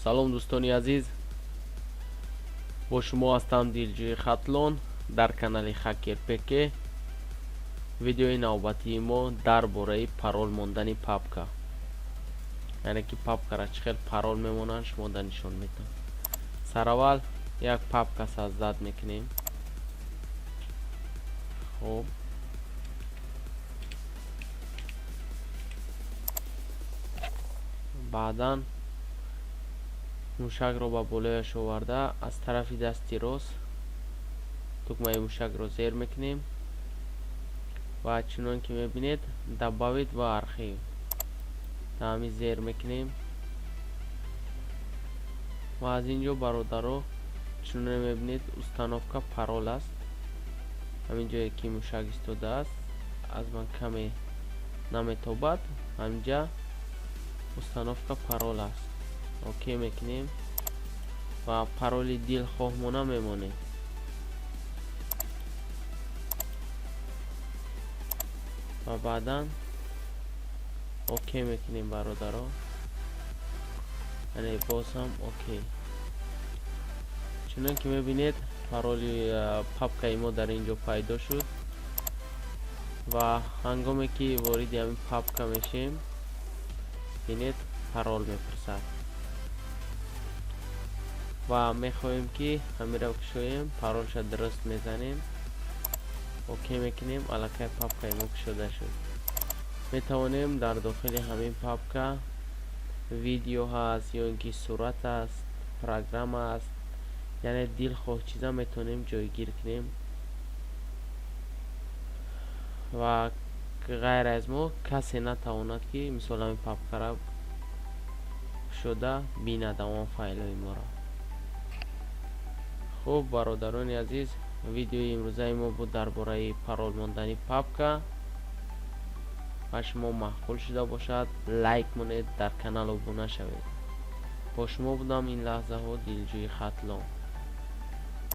салом дӯстони азиз, бо шумо ҳастам дилҷӯи хатлон дар канали Хакер ПК. Видеои навбатии мо дар бораи парол мондани папка, яъне ки папкара чӣ хел парол мемонанд шумо дар нишон медиҳам. Сараввал як папка саздад мекунем. хуб, баъдан мушакро ба болояш оварда аз тарафи дасти рост тукмаи мушакро зер мекунем ва чунон ки мебинед добавить ва архив ҳамин зер мекунем ва аз инҷо бародаро чунон мебинед установка парол аст. ҳамин ҷое ки мушак истодааст аз ман каме наметобад, ҳаминҷа установка парол аст. окей мекунем ва пароли дилхоҳмона мемонем. ва баъдан окей мекунем бародаро, яъне боз ҳам окей. чунон ки мебинед пароли папкаи мо дар инҷо пайдо шуд ва ҳангоме ки вориди ҳамин папка мешем бинед парол мепурсад ва мехоҳем ки ҳамиро кушоем, паролша дуруст мезанем, окей мекунем. аллакай папкаи мо кушода шуд. метавонем дар дохили ҳамин папка видео ҳаст ё ин ки сурат аст, программа аст, яъне дилхоҳ чиза метавонем ҷойгир кунем ва ғайр аз мо касе натавонад ки мисол ҳамин папкара кушода бинад амон файлҳои моро. хуб бародарони азиз, видеои имрӯзаи мо буд дар бораи парол мондани папка. ва шумо маъқул шуда бошад лайк монед, дар канал обуна шавед. бо шумо будам ин лаҳзаҳо дилҷӯи хатлон.